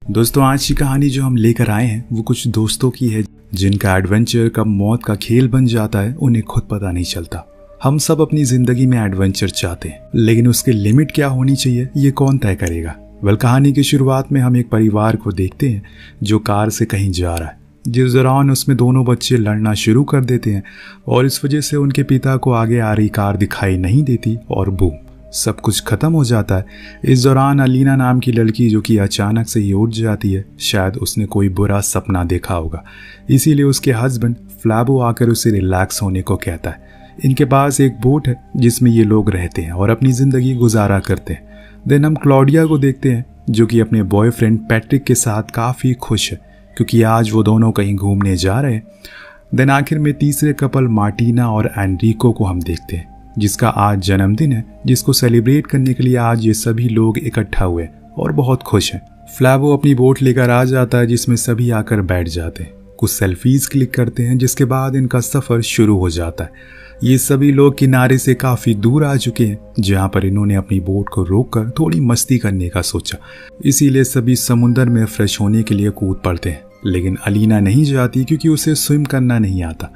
दोस्तों, आज की कहानी जो हम लेकर आए हैं वो कुछ दोस्तों की है जिनका एडवेंचर कब मौत का खेल बन जाता है उन्हें खुद पता नहीं चलता। हम सब अपनी जिंदगी में एडवेंचर चाहते हैं, लेकिन उसकी लिमिट क्या होनी चाहिए ये कौन तय करेगा। कहानी की शुरुआत में हम एक परिवार को देखते हैं जो कार से कहीं जा रहा है, जिस दौरान उसमें दोनों बच्चे लड़ना शुरू कर देते हैं और इस वजह से उनके पिता को आगे आ रही कार दिखाई नहीं देती और बूम, सब कुछ खत्म हो जाता है। इस दौरान अलीना नाम की लड़की जो कि अचानक से ही उठ जाती है, शायद उसने कोई बुरा सपना देखा होगा, इसीलिए उसके हस्बैंड फ्लैबो आकर उसे रिलैक्स होने को कहता है। इनके पास एक बोट है जिसमें ये लोग रहते हैं और अपनी ज़िंदगी गुजारा करते हैं। देन हम क्लॉडिया को देखते हैं जो कि अपने बॉयफ्रेंड पैट्रिक के साथ काफ़ी खुश है क्योंकि आज वो दोनों कहीं घूमने जा रहे हैं। देन आखिर में तीसरे कपल मार्टिना और एनरिको को हम देखते हैं जिसका आज जन्मदिन है, जिसको सेलिब्रेट करने के लिए आज ये सभी लोग इकट्ठा हुए और बहुत खुश हैं। फ्लैबो अपनी बोट लेकर आ जाता है जिसमें सभी आकर बैठ जाते हैं, कुछ सेल्फीज क्लिक करते हैं, जिसके बाद इनका सफ़र शुरू हो जाता है। ये सभी लोग किनारे से काफ़ी दूर आ चुके हैं जहाँ पर इन्होंने अपनी बोट को रोककर थोड़ी मस्ती करने का सोचा, इसीलिए सभी समुंदर में फ्रेश होने के लिए कूद पड़ते हैं। लेकिन अलीना नहीं जाती क्योंकि उसे स्विम करना नहीं आता।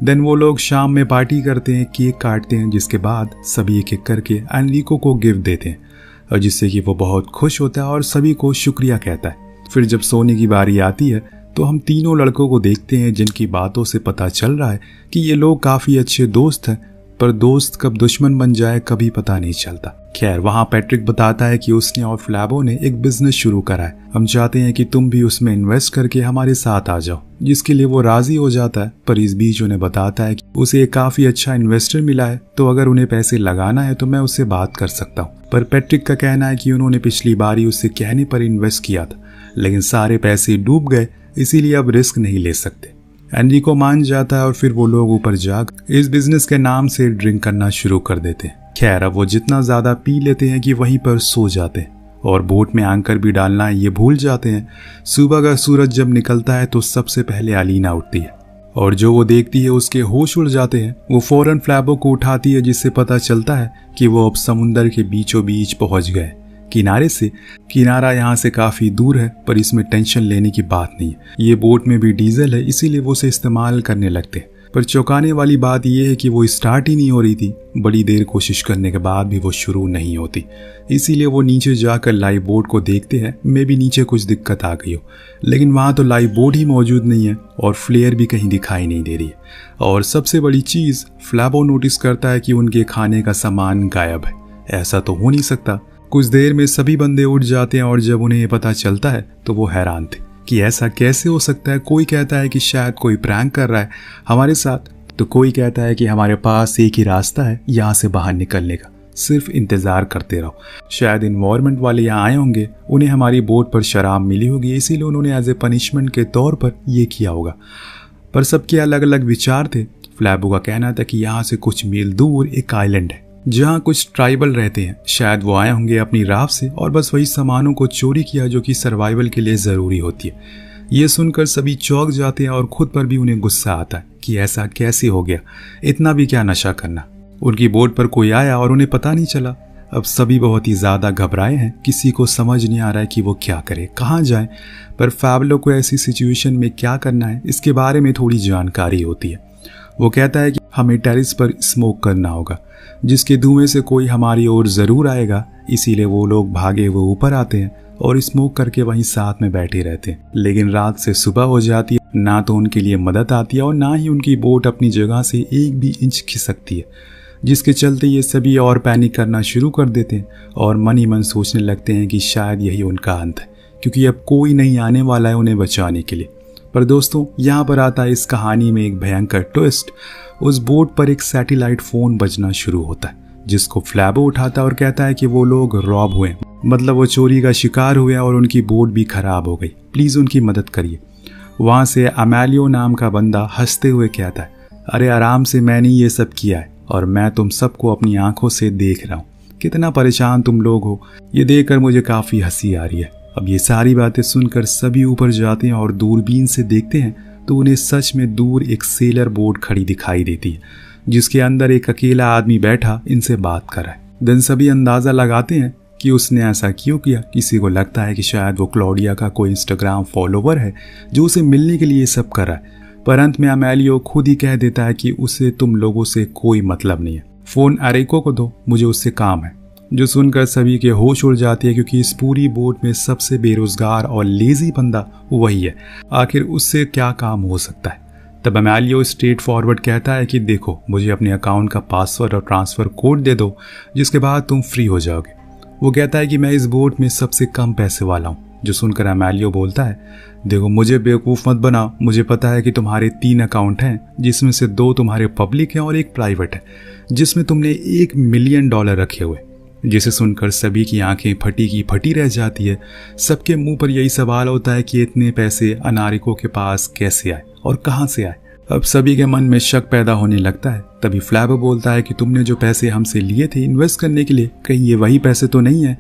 देन वो लोग शाम में पार्टी करते हैं, केक काटते हैं, जिसके बाद सभी एक एक करके एनरिको को गिफ्ट देते हैं और जिससे कि वो बहुत खुश होता है और सभी को शुक्रिया कहता है। फिर जब सोने की बारी आती है तो हम तीनों लड़कों को देखते हैं जिनकी बातों से पता चल रहा है कि ये लोग काफ़ी अच्छे दोस्त हैं, पर दोस्त कब दुश्मन बन जाए कभी पता नहीं चलता। खैर, वहाँ पैट्रिक बताता है कि उसने और फ्लैबो ने एक बिजनेस शुरू करा है, हम चाहते हैं कि तुम भी उसमें इन्वेस्ट करके हमारे साथ आ जाओ, जिसके लिए वो राजी हो जाता है। पर इस बीच उन्हें बताता है कि उसे एक काफ़ी अच्छा इन्वेस्टर मिला है, तो अगर उन्हें पैसे लगाना है तो मैं उससे बात कर सकता हूँ। पर पैट्रिक का कहना है कि उन्होंने पिछली बारी उससे कहने पर इन्वेस्ट किया था, लेकिन सारे पैसे डूब गए, इसीलिए अब रिस्क नहीं ले सकते। एनरिको मान जाता है और फिर वो लोग ऊपर जाकर इस बिजनेस के नाम से ड्रिंक करना शुरू कर देते हैं। खैर, अब वो जितना ज़्यादा पी लेते हैं कि वहीं पर सो जाते हैं और बोट में एंकर भी डालना ये भूल जाते हैं। सुबह का सूरज जब निकलता है तो सबसे पहले अलीना उठती है और जो वो देखती है उसके होश उड़ जाते हैं। वो फौरन फ्लैबो को उठाती है जिससे पता चलता है कि वो अब समुंदर के बीचों बीच पहुँच गए किनारे से। किनारा यहाँ से काफ़ी दूर है, पर इसमें टेंशन लेने की बात नहीं है। ये बोट में भी डीजल है, इसीलिए वो उसे इस्तेमाल करने लगते हैं। पर चौंकाने वाली बात यह है कि वो स्टार्ट ही नहीं हो रही थी। बड़ी देर कोशिश करने के बाद भी वो शुरू नहीं होती, इसीलिए वो नीचे जाकर लाइव बोट को देखते हैं। मे भी नीचे कुछ दिक्कत आ गई हो, लेकिन वहाँ तो लाइव बोट ही मौजूद नहीं है और फ्लेयर भी कहीं दिखाई नहीं दे रही है। और सबसे बड़ी चीज़, फ्लैबो नोटिस करता है कि उनके खाने का सामान गायब है। ऐसा तो हो नहीं सकता। कुछ देर में सभी बंदे उठ जाते हैं और जब उन्हें ये पता चलता है तो वो हैरान थे कि ऐसा कैसे हो सकता है। कोई कहता है कि शायद कोई प्रैंक कर रहा है हमारे साथ, तो कोई कहता है कि हमारे पास एक ही रास्ता है यहाँ से बाहर निकलने का, सिर्फ इंतज़ार करते रहो। शायद इन्वायरमेंट वाले यहाँ आए होंगे, उन्हें हमारी बोट पर शराब मिली होगी, इसीलिए उन्होंने एज ए पनिशमेंट के तौर पर ये किया होगा। पर सबके अलग अलग विचार थे। फ्लैबो का कहना था कि यहाँ से कुछ मील दूर एक आइलैंड है जहाँ कुछ ट्राइबल रहते हैं, शायद वो आए होंगे अपनी राफ्ट से और बस वही सामानों को चोरी किया जो कि सर्वाइवल के लिए ज़रूरी होती है। ये सुनकर सभी चौंक जाते हैं और खुद पर भी उन्हें गुस्सा आता है कि ऐसा कैसे हो गया, इतना भी क्या नशा करना। उनकी बोट पर कोई आया और उन्हें पता नहीं चला। अब सभी बहुत ही ज़्यादा घबराए हैं, किसी को समझ नहीं आ रहा है कि वो क्या करे, कहाँ जाए। पर फैबलो को ऐसी सिचुएशन में क्या करना है इसके बारे में थोड़ी जानकारी होती है। वो कहता है कि हमें टेरेस पर स्मोक करना होगा, जिसके धुएं से कोई हमारी ओर ज़रूर आएगा, इसीलिए वो लोग भागे हुए ऊपर आते हैं और स्मोक करके वहीं साथ में बैठे रहते हैं। लेकिन रात से सुबह हो जाती है, ना तो उनके लिए मदद आती है और ना ही उनकी बोट अपनी जगह से एक भी इंच खिसकती है, जिसके चलते ये सभी और पैनिक करना शुरू कर देते हैं और मन ही मन सोचने लगते हैं कि शायद यही उनका अंत है, क्योंकि अब कोई नहीं आने वाला है उन्हें बचाने के लिए। पर दोस्तों, यहाँ पर आता है इस कहानी में एक भयंकर ट्विस्ट। उस बोट पर एक सैटेलाइट फ़ोन बजना शुरू होता है, जिसको फ्लैबो उठाता है और कहता है कि वो लोग रॉब हुए, मतलब वो चोरी का शिकार हुए और उनकी बोट भी खराब हो गई, प्लीज़ उनकी मदद करिए। वहाँ से अमेलियो नाम का बंदा हंसते हुए कहता है, अरे आराम से, मैंने ये सब किया है और मैं तुम सबको अपनी आंखों से देख रहा हूँ, कितना परेशान तुम लोग हो, ये देखकर मुझे काफ़ी हंसी आ रही है। अब ये सारी बातें सुनकर सभी ऊपर जाते हैं और दूरबीन से देखते हैं तो उन्हें सच में दूर एक सेलर बोट खड़ी दिखाई देती है, जिसके अंदर एक अकेला आदमी बैठा इनसे बात कर रहा है। देन सभी अंदाज़ा लगाते हैं कि उसने ऐसा क्यों किया। किसी को लगता है कि शायद वो क्लॉडिया का कोई इंस्टाग्राम फॉलोवर है जो उसे मिलने के लिए ये सब कर रहा है, पर अंत में अमेलियो खुद ही कह देता है कि उसे तुम लोगों से कोई मतलब नहीं है, फोन एरिको को दो, मुझे उससे काम है। जो सुनकर सभी के होश उड़ जाती है, क्योंकि इस पूरी बोट में सबसे बेरोजगार और लेजी बंदा वही है। आखिर उससे क्या काम हो सकता है। तब अमेलियो स्ट्रेट फॉरवर्ड कहता है कि देखो, मुझे अपने अकाउंट का पासवर्ड और ट्रांसफ़र कोड दे दो, जिसके बाद तुम फ्री हो जाओगे। वो कहता है कि मैं इस बोट में सबसे कम पैसे वाला हूँ। जो सुनकर अमेलियो बोलता है, देखो मुझे बेवकूफ़ मत बनाओ, मुझे पता है कि तुम्हारे 3 अकाउंट हैं, जिसमें से 2 तुम्हारे पब्लिक हैं और 1 प्राइवेट है, जिसमें तुमने $1 मिलियन रखे हुए। जिसे सुनकर सभी की आंखें फटी की फटी रह जाती है। सबके मुंह पर यही सवाल होता है कि इतने पैसे अनारिको के पास कैसे आए और कहां से आए। अब सभी के मन में शक पैदा होने लगता है। तभी फ्लैबो बोलता है कि तुमने जो पैसे हमसे लिए थे इन्वेस्ट करने के लिए, कहीं ये वही पैसे तो नहीं है,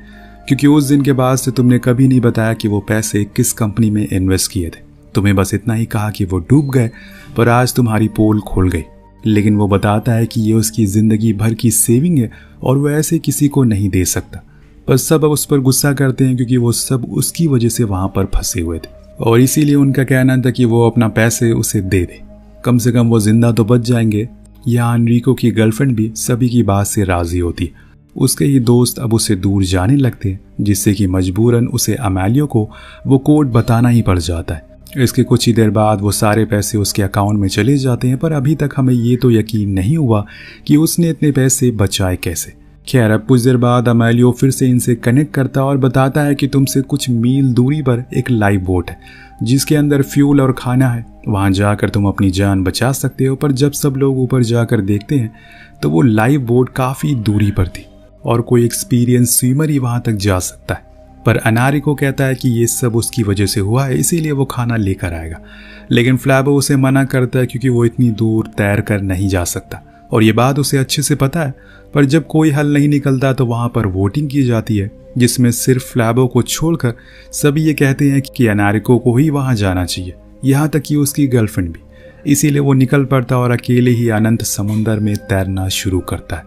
क्योंकि उस दिन के बाद से तुमने कभी नहीं बताया कि वो पैसे किस कंपनी में इन्वेस्ट किए थे। तुम्हें बस इतना ही कहा कि वो डूब गए, पर आज तुम्हारी पोल खुल गई। लेकिन वो बताता है कि ये उसकी जिंदगी भर की सेविंग है और वो ऐसे किसी को नहीं दे सकता। पर सब अब उस पर गुस्सा करते हैं, क्योंकि वो सब उसकी वजह से वहां पर फंसे हुए थे और इसीलिए उनका कहना था कि वो अपना पैसे उसे दे दे, कम से कम वो जिंदा तो बच जाएंगे। यहाँ एनरिको की गर्लफ्रेंड भी सभी की बात से राजी होती है। उसके ही दोस्त अब उसे दूर जाने लगते हैं, जिससे कि मजबूरन उसे अमेलियो को वो कोड बताना ही पड़ जाता है। इसके कुछ ही देर बाद वो सारे पैसे उसके अकाउंट में चले जाते हैं, पर अभी तक हमें ये तो यकीन नहीं हुआ कि उसने इतने पैसे बचाए कैसे। खैर, अब कुछ देर बाद अमेलियो फिर से इनसे कनेक्ट करता और बताता है कि तुमसे कुछ मील दूरी पर एक लाइव बोट है, जिसके अंदर फ्यूल और खाना है। वहां जाकर तुम अपनी जान बचा सकते हो। पर जब सब लोग ऊपर जाकर देखते हैं तो वो लाइव बोट काफ़ी दूरी पर थी और कोई एक्सपीरियंस स्विमर ही वहां तक जा सकता है। पर अनारिको कहता है कि ये सब उसकी वजह से हुआ है, इसीलिए वो खाना लेकर आएगा। लेकिन फ्लैबो उसे मना करता है, क्योंकि वो इतनी दूर तैर कर नहीं जा सकता और ये बात उसे अच्छे से पता है। पर जब कोई हल नहीं निकलता तो वहां पर वोटिंग की जाती है, जिसमें सिर्फ फ्लैबो को छोड़कर सभी ये कहते हैं कि अनारिको को ही वहां जाना चाहिए, यहाँ तक कि उसकी गर्लफ्रेंड भी। इसीलिए वो निकल पड़ता और अकेले ही अनंत समुंदर में तैरना शुरू करता है।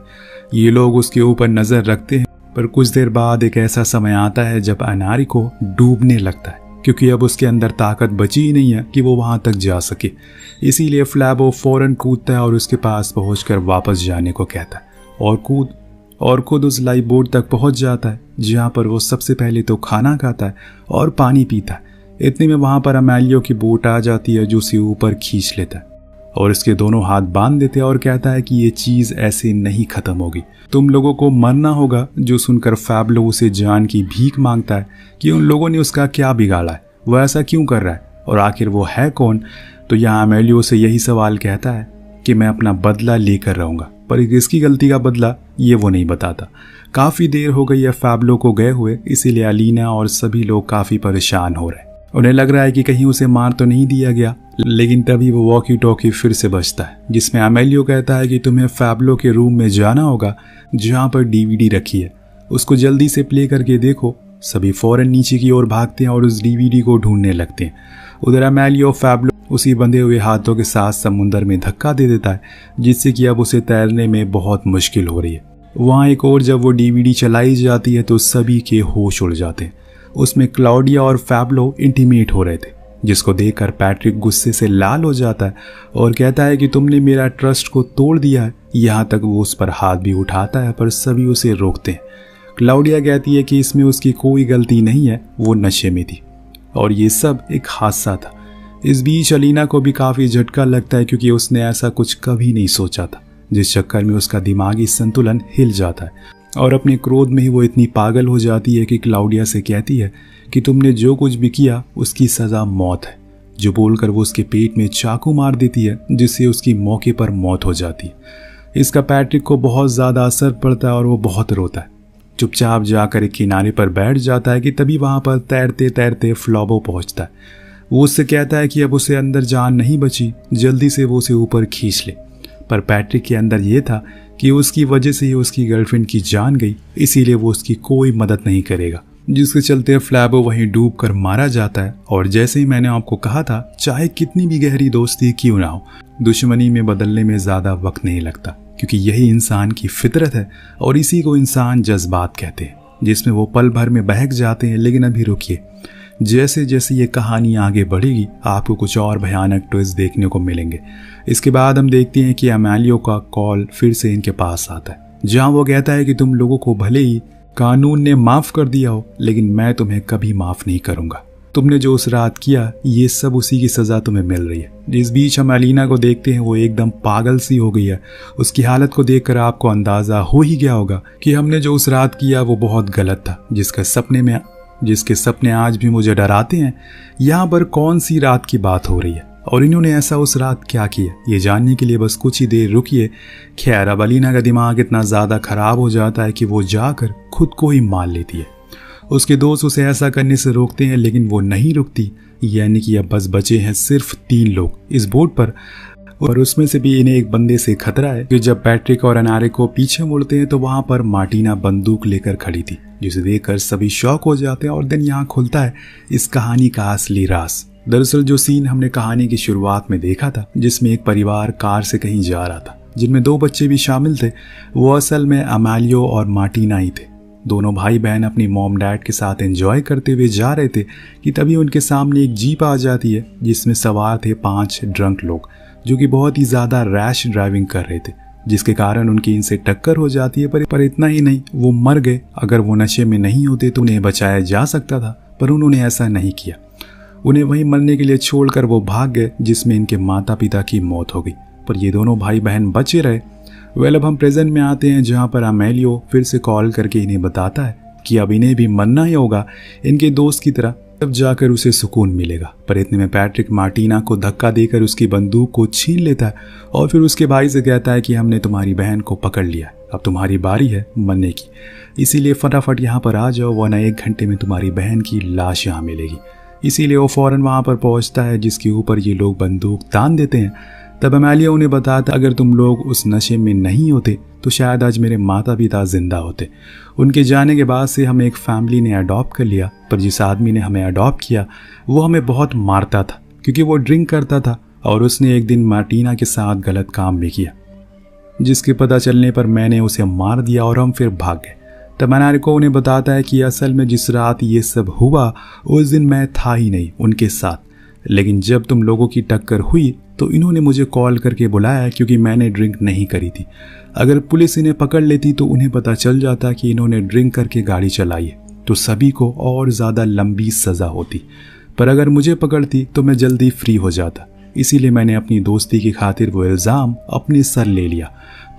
ये लोग उसके ऊपर नजर रखते हैं, पर कुछ देर बाद एक ऐसा समय आता है जब अनारिको डूबने लगता है, क्योंकि अब उसके अंदर ताकत बची ही नहीं है कि वो वहां तक जा सके। इसीलिए फ्लैबो फौरन कूदता है और उसके पास पहुंचकर वापस जाने को कहता है और खुद उस लाइव बोट तक पहुंच जाता है, जहां पर वो सबसे पहले तो खाना खाता है और पानी पीता है। इतने में वहां पर अमेलियो की बोट आ जाती है, जो उसे ऊपर खींच लेता है और इसके दोनों हाथ बांध देते हैं और कहता है कि ये चीज ऐसे नहीं खत्म होगी, तुम लोगों को मरना होगा। जो सुनकर फैब्लो उसे जान की भीख मांगता है कि उन लोगों ने उसका क्या बिगाड़ा है, वो ऐसा क्यों कर रहा है और आखिर वो है कौन। तो यहाँ अमेलियो से यही सवाल कहता है कि मैं अपना बदला लेकर रहूंगा, पर किसकी गलती का बदला ये वो नहीं बताता। काफी देर हो गई है फैब्लो को गए हुए, इसीलिए अलीना और सभी लोग काफी परेशान हो रहे हैं। उन्हें लग रहा है कि कहीं उसे मार तो नहीं दिया गया। लेकिन तभी वो वॉकी टॉकी फिर से बजता है, जिसमें अमेलियो कहता है कि तुम्हें फैब्लो के रूम में जाना होगा, जहां पर डीवीडी रखी है, उसको जल्दी से प्ले करके देखो। सभी फौरन नीचे की ओर भागते हैं और उस डीवीडी को ढूंढने लगते हैं। उधर अमेलियो फैब्लो उसी बंधे हुए हाथों के साथ समुंदर में धक्का दे देता है, जिससे कि अब उसे तैरने में बहुत मुश्किल हो रही है। वहाँ एक और जब वो डीवीडी चलाई जाती है तो सभी के होश उड़ जाते हैं। उसमें क्लॉडिया और फैब्लो इंटीमेट हो रहे थे, जिसको देखकर पैट्रिक गुस्से से लाल हो जाता है और कहता है कि तुमने मेरा ट्रस्ट को तोड़ दिया है। यहाँ तक वो उस पर हाथ भी उठाता है, पर सभी उसे रोकते हैं। क्लॉडिया कहती है कि इसमें उसकी कोई गलती नहीं है, वो नशे में थी और ये सब एक हादसा था। इस बीच अलीना को भी काफ़ी झटका लगता है, क्योंकि उसने ऐसा कुछ कभी नहीं सोचा था, जिस चक्कर में उसका दिमागी संतुलन हिल जाता है और अपने क्रोध में ही वो इतनी पागल हो जाती है कि क्लॉडिया से कहती है कि तुमने जो कुछ भी किया उसकी सज़ा मौत है। जो बोलकर वो उसके पेट में चाकू मार देती है, जिससे उसकी मौके पर मौत हो जाती है। इसका पैट्रिक को बहुत ज़्यादा असर पड़ता है और वो बहुत रोता है। चुपचाप जाकर एक किनारे पर बैठ जाता है कि तभी वहाँ पर तैरते तैरते फ्लैबो पहुँचता है। वो उससे कहता है कि अब उसे अंदर जान नहीं बची, जल्दी से वो उसे ऊपर खींच ले। पर पैट्रिक के अंदर ये था कि उसकी वजह से ही उसकी गर्लफ्रेंड की जान गई, इसीलिए वो उसकी कोई मदद नहीं करेगा, जिसके चलते फ्लैबो वहीं डूब कर मारा जाता है। और जैसे ही मैंने आपको कहा था, चाहे कितनी भी गहरी दोस्ती क्यों ना हो, दुश्मनी में बदलने में ज़्यादा वक्त नहीं लगता, क्योंकि यही इंसान की फितरत है और इसी को इंसान जज्बात कहते हैं। जिसमें वो पल भर में बहक जाते हैं। लेकिन अभी रुकिए, जैसे जैसे ये कहानी आगे बढ़ेगी आपको कुछ और भयानक ट्विस्ट देखने को मिलेंगे। इसके बाद हम देखते हैं कि अमेलियो का कॉल फिर से इनके पास आता है, जहां वो कहता है कि तुम लोगों को भले ही कानून ने माफ कर दिया हो, लेकिन मैं तुम्हें कभी माफ नहीं करूंगा। तुमने जो उस रात किया, ये सब उसी की सजा तुम्हें मिल रही है। इस बीच हम अलीना को देखते हैं, वो एकदम पागल सी हो गई है। उसकी हालत को देखकर आपको अंदाजा हो ही गया होगा कि हमने जो उस रात किया वो बहुत गलत था, जिसके सपने आज भी मुझे डराते हैं। यहाँ पर कौन सी रात की बात हो रही है और इन्होंने ऐसा उस रात क्या किया, ये जानने के लिए बस कुछ ही देर रुकिए। खैर, अब अलीना का दिमाग इतना ज़्यादा खराब हो जाता है कि वो जाकर खुद को ही मार लेती है। उसके दोस्त उसे ऐसा करने से रोकते हैं, लेकिन वो नहीं रुकती। यानी कि अब बस बचे हैं सिर्फ 3 लोग इस बोट पर, और उसमें से भी इन्हें एक बंदे से खतरा है कि जब पैट्रिक और अनारे को पीछे मुड़ते हैं तो वहां पर मार्टिना बंदूक लेकर खड़ी थी, जिसे देखकर सभी शॉक हो जाते हैं। और दिन यहाँ खुलता है इस कहानी का असली राज। दरअसल जो सीन हमने कहानी की शुरुआत में देखा था, जिसमें एक परिवार कार से कहीं जा रहा था जिनमें 2 बच्चे भी शामिल थे, वो असल में अमेलियो और मार्टिना ही थे। दोनों भाई बहन अपनी मॉम डैड के साथ एंजॉय करते हुए जा रहे थे कि तभी उनके सामने एक जीप आ जाती है, जिसमें सवार थे 5 ड्रंक लोग, जो कि बहुत ही ज़्यादा रैश ड्राइविंग कर रहे थे, जिसके कारण उनकी इनसे टक्कर हो जाती है। पर इतना ही नहीं, वो मर गए। अगर वो नशे में नहीं होते तो उन्हें बचाया जा सकता था, पर उन्होंने ऐसा नहीं किया। उन्हें वहीं मरने के लिए छोड़कर वो भाग गए, जिसमें इनके माता पिता की मौत हो गई। पर ये दोनों भाई बहन बचे रहे। अब हम प्रेजेंट में आते हैं, जहाँ पर अमेलियो फिर से कॉल करके इन्हें बताता है कि अब इन्हें भी मरना ही होगा इनके दोस्त की तरह, तब जाकर उसे सुकून मिलेगा। पर इतने में पैट्रिक मार्टिना को धक्का देकर उसकी बंदूक को छीन लेता है और फिर उसके भाई से कहता है कि हमने तुम्हारी बहन को पकड़ लिया, अब तुम्हारी बारी है मरने की, इसीलिए फटाफट यहाँ पर आ जाओ, वरना 1 घंटे में तुम्हारी बहन की लाश यहाँ मिलेगी। इसीलिए वो फौरन वहाँ पर पहुँचता है, जिसके ऊपर ये लोग बंदूक तान देते हैं। तब अमेलिया उन्हें बताता, अगर तुम लोग उस नशे में नहीं होते तो शायद आज मेरे माता पिता जिंदा होते। उनके जाने के बाद से हमें एक फैमिली ने अडॉप्ट कर लिया, पर जिस आदमी ने हमें अडॉप्ट किया वो हमें बहुत मारता था, क्योंकि वो ड्रिंक करता था और उसने एक दिन मार्टिना के साथ गलत काम भी किया, जिसके पता चलने पर मैंने उसे मार दिया और हम फिर भाग गए। तब अनारिको उन्हें बताता है कि असल में जिस रात ये सब हुआ उस दिन मैं था ही नहीं उनके साथ, लेकिन जब तुम लोगों की टक्कर हुई तो इन्होंने मुझे कॉल करके बुलाया, क्योंकि मैंने ड्रिंक नहीं करी थी। अगर पुलिस इन्हें पकड़ लेती तो उन्हें पता चल जाता कि इन्होंने ड्रिंक करके गाड़ी चलाई है, तो सभी को और ज़्यादा लंबी सज़ा होती। पर अगर मुझे पकड़ती तो मैं जल्दी फ्री हो जाता, इसीलिए मैंने अपनी दोस्ती की खातिर वो इल्ज़ाम अपने सर ले लिया।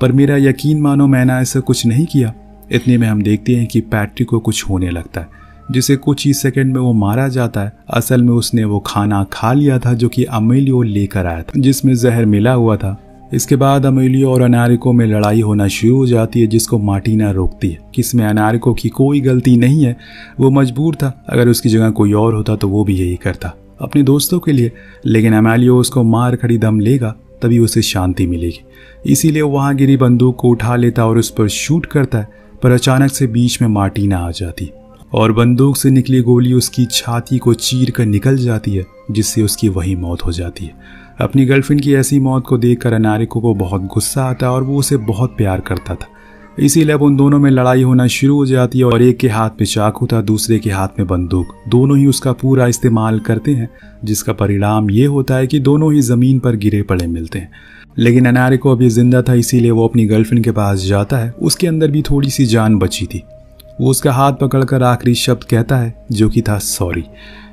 पर मेरा यकीन मानो, मैंने ऐसा कुछ नहीं किया। इतने में हम देखते हैं कि पैट्रिक को कुछ होने लगता है, जिसे कुछ ही सेकंड में वो मारा जाता है। असल में उसने वो खाना खा लिया था जो कि अमेलियो लेकर आया था, जिसमें जहर मिला हुआ था। इसके बाद अमेलियो और अनारिको में लड़ाई होना शुरू हो जाती है, जिसको मार्टिना रोकती है कि इसमें अनारिको की कोई गलती नहीं है, वो मजबूर था। अगर उसकी जगह कोई और होता तो वो भी यही करता अपने दोस्तों के लिए, लेकिन अमेलियो उसको मार खड़ी दम लेगा तभी उसे शांति मिलेगी। इसीलिए वहाँ गिरी बंदूक को उठा लेता और उस पर शूट करता है। पर अचानक से बीच में मार्टिना आ जाती और बंदूक से निकली गोली उसकी छाती को चीर कर निकल जाती है, जिससे उसकी वही मौत हो जाती है। अपनी गर्लफ्रेंड की ऐसी मौत को देखकर अनारिको को बहुत गुस्सा आता है और वो उसे बहुत प्यार करता था। इसीलिए अब उन दोनों में लड़ाई होना शुरू हो जाती है और एक के हाथ में चाकू था, दूसरे के हाथ में बंदूक। दोनों ही उसका पूरा इस्तेमाल करते हैं, जिसका परिणाम ये होता है कि दोनों ही जमीन पर गिरे पड़े मिलते हैं। लेकिन अनारिको अभी जिंदा था, इसीलिए वो अपनी गर्लफ्रेंड के पास जाता है। उसके अंदर भी थोड़ी सी जान बची थी। वो उसका हाथ पकड़कर आखिरी शब्द कहता है, जो कि था सॉरी,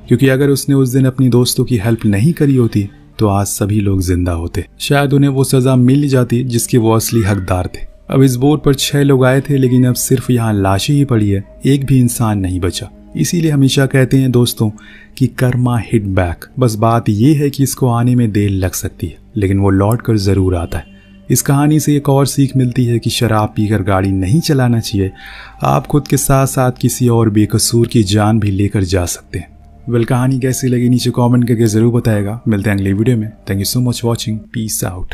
क्योंकि अगर उसने उस दिन अपनी दोस्तों की हेल्प नहीं करी होती तो आज सभी लोग जिंदा होते। शायद उन्हें वो सजा मिल जाती जिसके वो असली हकदार थे। अब इस बोट पर 6 लोग आए थे, लेकिन अब सिर्फ यहाँ लाशें ही पड़ी है, एक भी इंसान नहीं बचा। इसीलिए हमेशा कहते हैं दोस्तों कि कर्मा हिट बैक। बस बात ये है कि इसको आने में देर लग सकती है, लेकिन वो लौट कर जरूर आता है। इस कहानी से एक और सीख मिलती है कि शराब पीकर गाड़ी नहीं चलाना चाहिए। आप खुद के साथ साथ किसी और बेकसूर की जान भी लेकर जा सकते हैं। कहानी कैसी लगी नीचे कमेंट करके जरूर बताएगा। मिलते हैं अगले वीडियो में। Thank you so much watching. Peace out.